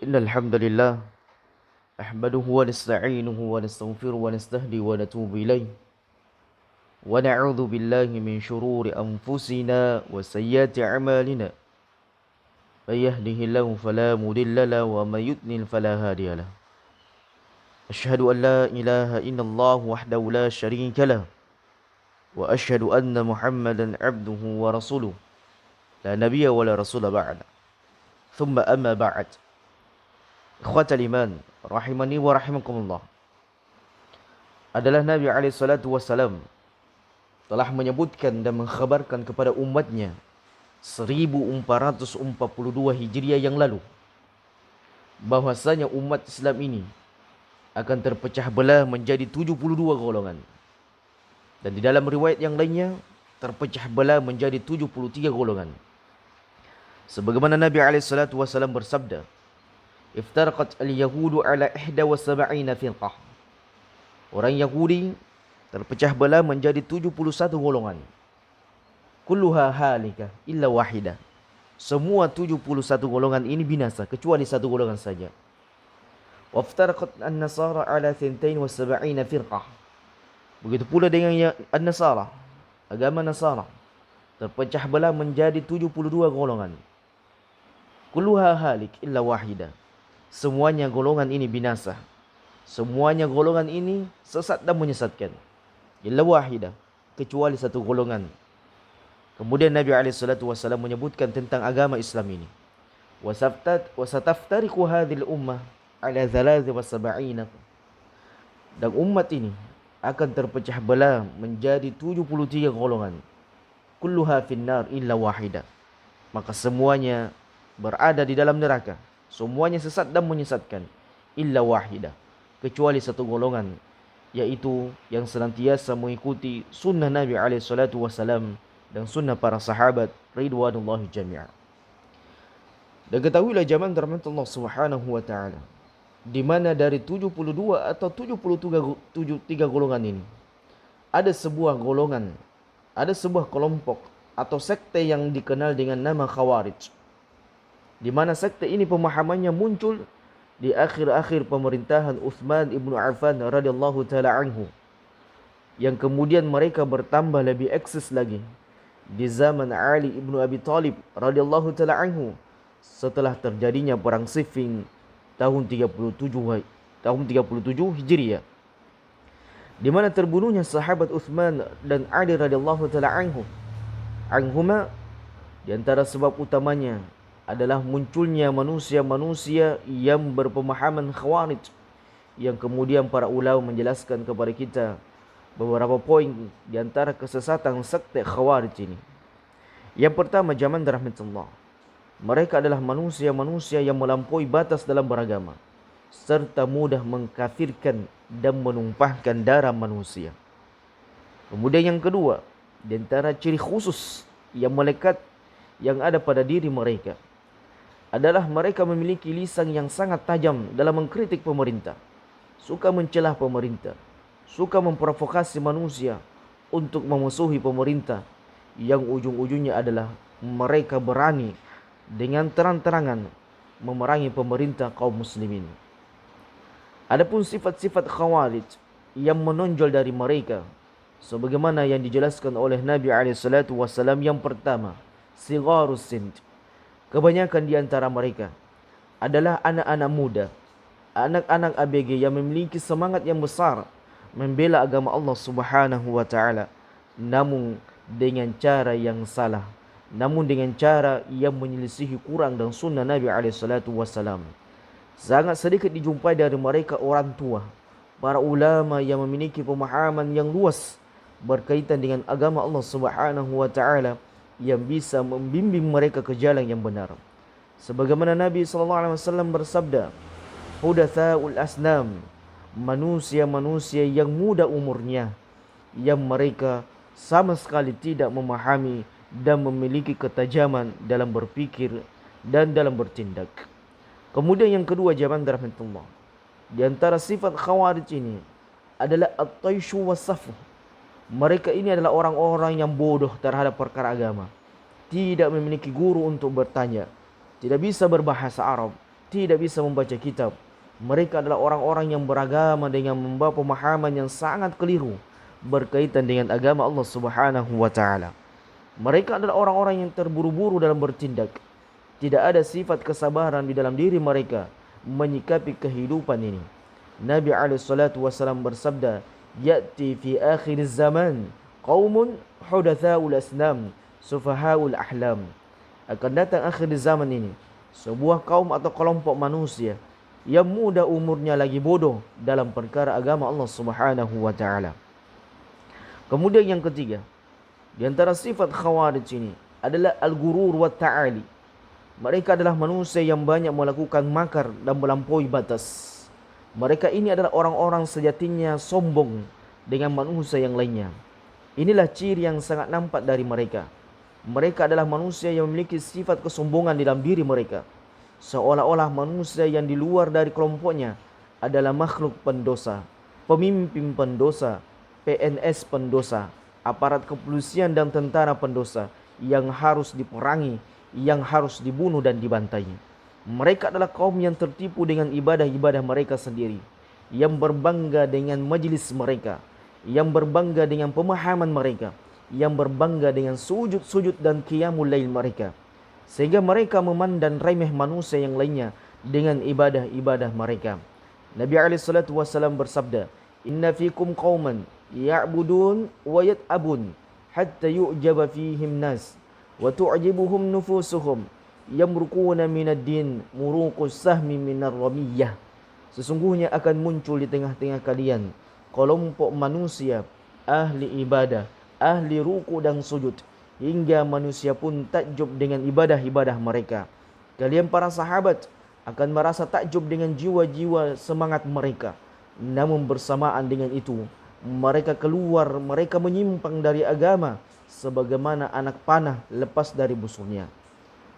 إن الحمد لله نحمده ونستعينه ونستغفره ونستهدي ونتوب إليه ونعوذ بالله من شرور أنفسنا وسيئات أعمالنا من يهده الله فلا مضل له ومن يضلل فلا هادي له أشهد أن لا إله إلا الله وحده لا شريك له وأشهد أن محمدا عبده ورسوله لا نبي ولا رسول بعد ثم أما بعد Ikhwatal iman, rahimani wa rahimakumullah. Adalah Nabi SAW telah menyebutkan dan mengkhabarkan kepada umatnya 1442 Hijriah yang lalu bahwasanya umat Islam ini akan terpecah belah menjadi 72 golongan. Dan di dalam riwayat yang lainnya terpecah belah menjadi 73 golongan. Sebagaimana Nabi SAW bersabda, Iftaraqat al-Yahudu ala 71 firqah. Orang Yahudi terpecah belah menjadi 71 golongan. Kulluha halika illa wahidah. Semua 71 golongan ini binasa kecuali satu golongan saja. Waftaraqat an-Nasara ala 72 firqah. Begitu pula dengan an-Nasara, agama Nasara terpecah belah menjadi 72 golongan. Kulluha halik illa wahidah. Semuanya golongan ini binasa. Semuanya golongan ini sesat dan menyesatkan. Illa wahidah, kecuali satu golongan. Kemudian Nabi SAW menyebutkan tentang agama Islam ini. Wasataftariqu hadhil ummah ala 73. Dan umat ini akan terpecah belah menjadi 73 golongan. Kulluha finnar illa wahidah. Maka semuanya berada di dalam neraka. Semuanya sesat dan menyesatkan. Illa wahidah, kecuali satu golongan, yaitu yang senantiasa mengikuti sunnah Nabi SAW dan sunnah para sahabat ridwanullahi jami'ah. Dan ketahuilah jamaah rahmat Allah Subhanahu wa taala, di mana dari 72 atau 73 golongan ini ada sebuah golongan, ada sebuah kelompok atau sekte yang dikenal dengan nama Khawarij. Di mana sekte ini pemahamannya muncul di akhir-akhir pemerintahan Uthman ibnu Affan radhiyallahu taala anhu, yang kemudian mereka bertambah lebih eksis lagi di zaman Ali ibnu Abi Thalib radhiyallahu taala anhu setelah terjadinya perang Siffin tahun 37 Hijriah, di mana terbunuhnya sahabat Uthman dan Ali radhiyallahu taala anhuma. Di antara sebab utamanya adalah munculnya manusia-manusia yang berpemahaman Khawarij, yang kemudian para ulama menjelaskan kepada kita beberapa poin di antara kesesatan sekte Khawarij ini. Yang pertama, jamaah rahmatullah, mereka adalah manusia-manusia yang melampaui batas dalam beragama serta mudah mengkafirkan dan menumpahkan darah manusia. Kemudian yang kedua, di antara ciri khusus yang melekat yang ada pada diri mereka adalah mereka memiliki lisan yang sangat tajam dalam mengkritik pemerintah, suka mencelah pemerintah, suka memprovokasi manusia untuk memusuhi pemerintah, yang ujung-ujungnya adalah mereka berani dengan terang-terangan memerangi pemerintah kaum muslimin. Adapun sifat-sifat Khawarij yang menonjol dari mereka, sebagaimana yang dijelaskan oleh Nabi SAW, yang pertama, sigharus sind. Kebanyakan di antara mereka adalah anak-anak muda, anak-anak ABG yang memiliki semangat yang besar membela agama Allah Subhanahu wa taala, namun dengan cara yang salah, namun dengan cara yang menyelisihi Quran dan sunnah Nabi SAW. Sangat sedikit dijumpai dari mereka orang tua, para ulama yang memiliki pemahaman yang luas berkaitan dengan agama Allah Subhanahu wa taala, yang bisa membimbing mereka ke jalan yang benar. Sebagaimana Nabi SAW bersabda, Hudathaul asnam, manusia-manusia yang muda umurnya, yang mereka sama sekali tidak memahami dan memiliki ketajaman dalam berpikir dan dalam bertindak. Kemudian yang kedua, jamaah rahmatullah, di antara sifat Khawarij ini adalah at-taishu was-safu. Mereka ini adalah orang-orang yang bodoh terhadap perkara agama, tidak memiliki guru untuk bertanya, tidak bisa berbahasa Arab, tidak bisa membaca kitab. Mereka adalah orang-orang yang beragama dengan membawa pemahaman yang sangat keliru berkaitan dengan agama Allah Subhanahu wa taala. Mereka adalah orang-orang yang terburu-buru dalam bertindak. Tidak ada sifat kesabaran di dalam diri mereka menyikapi kehidupan ini. Nabi SAW bersabda, "Ya'ti fi akhir zaman qaumun hudatsaul asnam, sufahaul ahlam." Akan datang akhir zaman ini sebuah kaum atau kelompok manusia yang muda umurnya lagi bodoh dalam perkara agama Allah Subhanahu wa taala. Kemudian yang ketiga, di antara sifat khawarij ini adalah al-ghurur wa ta'ali. Mereka adalah manusia yang banyak melakukan makar dan melampaui batas. Mereka ini adalah orang-orang sejatinya sombong dengan manusia yang lainnya. Inilah ciri yang sangat nampak dari mereka. Mereka adalah manusia yang memiliki sifat kesombongan di dalam diri mereka. Seolah-olah manusia yang di luar dari kelompoknya adalah makhluk pendosa, pemimpin pendosa, PNS pendosa, aparat kepolisian dan tentara pendosa yang harus diperangi, yang harus dibunuh dan dibantai. Mereka adalah kaum yang tertipu dengan ibadah-ibadah mereka sendiri, yang berbangga dengan majlis mereka, yang berbangga dengan pemahaman mereka, yang berbangga dengan sujud-sujud dan qiyamul lail mereka, sehingga mereka memandang remeh manusia yang lainnya dengan ibadah-ibadah mereka. Nabi SAW bersabda, "Inna fikum qauman ya'budun wa yat'abun hatta yu'jaba fihim nas wa tu'jibuhum nufusuhum yamruquna minad din muruqus sahmi minar ramiyah." Sesungguhnya akan muncul di tengah-tengah kalian kelompok manusia ahli ibadah, ahli ruku dan sujud, hingga manusia pun takjub dengan ibadah-ibadah mereka. Kalian para sahabat akan merasa takjub dengan jiwa-jiwa semangat mereka. Namun bersamaan dengan itu, mereka keluar, mereka menyimpang dari agama sebagaimana anak panah lepas dari busurnya.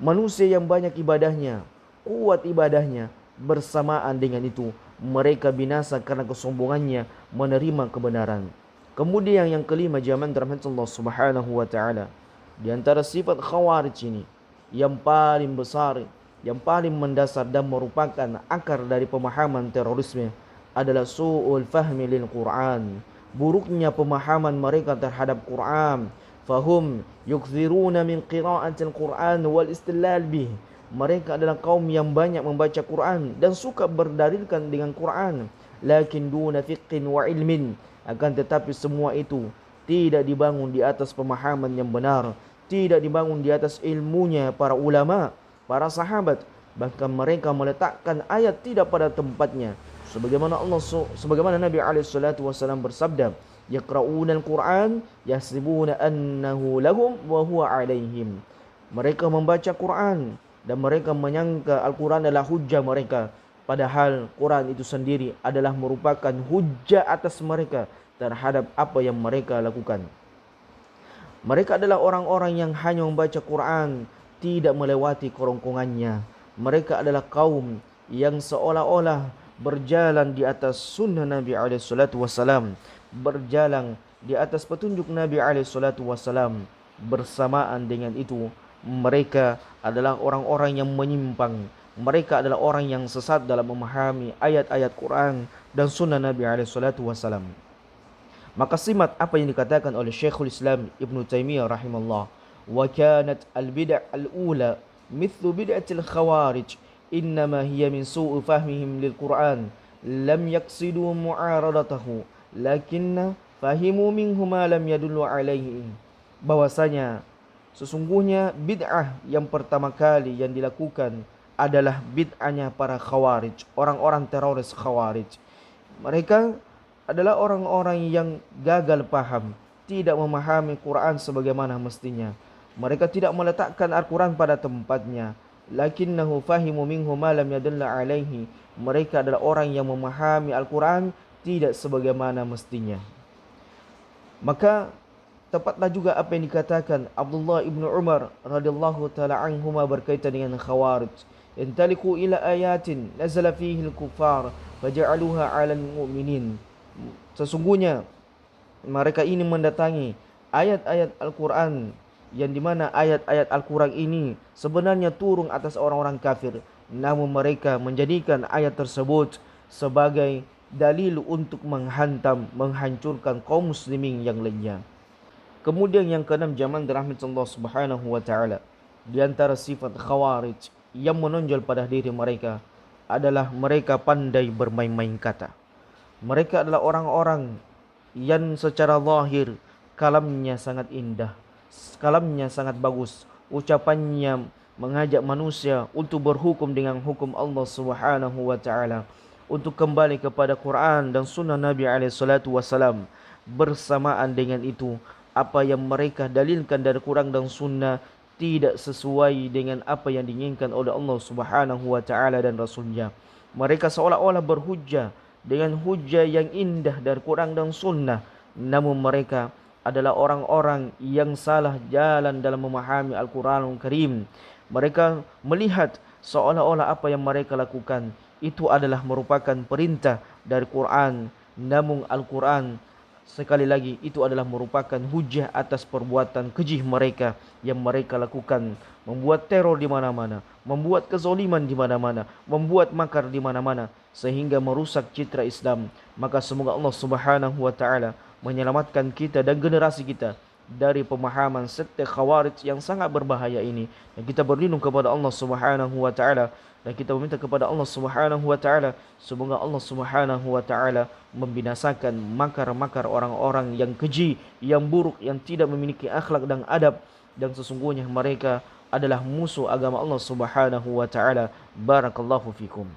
Manusia yang banyak ibadahnya, kuat ibadahnya, bersamaan dengan itu mereka binasa karena kesombongannya menerima kebenaran. Kemudian yang kelima, jamaah rahmat Allah Subhanahu wa taala, di antara sifat khawarij ini yang paling besar, yang paling mendasar dan merupakan akar dari pemahaman terorisme adalah su'ul fahmi lil Quran. Buruknya pemahaman mereka terhadap Quran. Fahum yukthiruna min qira'atil Quran wal istilal bih. Mereka adalah kaum yang banyak membaca Quran dan suka berdalilkan dengan Quran. Lakin duna fiqhin wa ilmin. Akan tetapi semua itu tidak dibangun di atas pemahaman yang benar, tidak dibangun di atas ilmunya para ulama, para sahabat. Bahkan mereka meletakkan ayat tidak pada tempatnya. Sebagaimana Nabi SAW bersabda, "Yaqra'una al-Quran yahsibuna annahu lahum wa huwa 'alaihim." Mereka membaca Quran dan mereka menyangka Al-Quran adalah hujjah mereka, padahal Quran itu sendiri adalah merupakan hujjah atas mereka terhadap apa yang mereka lakukan. Mereka adalah orang-orang yang hanya membaca Quran, tidak melewati kerongkongannya. Mereka adalah kaum yang seolah-olah berjalan di atas sunnah Nabi SAW, berjalan di atas petunjuk Nabi SAW. Bersamaan dengan itu, mereka adalah orang-orang yang menyimpang. Mereka adalah orang yang sesat dalam memahami ayat-ayat Quran dan sunnah Nabi SAW. Maka simak apa yang dikatakan oleh Syekhul Islam Ibn Taimiyah rahimahullah. Wa kanat al-bid'ah al-ula mithlu bid'atil khawarij, innama hiya min su'u fahmihim lil Quran, lam yaqsidu mu'aradatahu, lakinna fahimu minhu ma lam yadullu alaihi. Bahwasanya sesungguhnya bid'ah yang pertama kali yang dilakukan adalah bid'ahnya para khawarij, orang-orang teroris khawarij. Mereka adalah orang-orang yang gagal paham, tidak memahami Quran sebagaimana mestinya. Mereka tidak meletakkan Al-Quran pada tempatnya. Lakinnahu fahimu minhu ma lam yadulla alaihi. Mereka adalah orang yang memahami Al-Quran tidak sebagaimana mestinya. Maka tepatlah juga apa yang dikatakan Abdullah ibnu Umar radhiyallahu taala anhuma berkaitan dengan khawarij. Intaliqu ila ayatin nazala fihi al-kuffar faja'aluha 'alal mu'minin. Sesungguhnya mereka ini mendatangi ayat-ayat Al-Quran, yang dimana ayat-ayat Al-Quran ini sebenarnya turun atas orang-orang kafir, namun mereka menjadikan ayat tersebut sebagai dalil untuk menghancurkan kaum muslimin yang lainnya. Kemudian yang keenam, jamaah dirahmati Allah Subhanahu wa taala, di antara sifat khawarij yang menonjol pada diri mereka adalah mereka pandai bermain-main kata. Mereka adalah orang-orang yang secara zahir kalamnya sangat indah, kalamnya sangat bagus, ucapannya mengajak manusia untuk berhukum dengan hukum Allah Subhanahu wa taala, untuk kembali kepada Quran dan sunnah Nabi alaihi salatu wasalam. Bersamaan dengan itu, apa yang mereka dalilkan dari Quran dan sunnah tidak sesuai dengan apa yang diinginkan oleh Allah Subhanahu wa taala dan Rasulnya. Mereka seolah-olah berhujjah dengan hujjah yang indah dari Quran dan sunnah, namun mereka adalah orang-orang yang salah jalan dalam memahami Al-Quranul Karim. Mereka melihat seolah-olah apa yang mereka lakukan itu adalah merupakan perintah dari Quran, namun Al-Quran sekali lagi itu adalah merupakan hujah atas perbuatan keji mereka yang mereka lakukan, membuat teror di mana-mana, membuat kezaliman di mana-mana, membuat makar di mana-mana, sehingga merusak citra Islam. Maka semoga Allah Subhanahu wa taala menyelamatkan kita dan generasi kita dari pemahaman sekte khawarij yang sangat berbahaya ini. Dan kita berlindung kepada Allah Subhanahu wa taala, dan kita meminta kepada Allah Subhanahu wa taala semoga Allah Subhanahu wa taala membinasakan makar-makar orang-orang yang keji, yang buruk, yang tidak memiliki akhlak dan adab, dan sesungguhnya mereka adalah musuh agama Allah Subhanahu wa taala. Barakallahu fikum.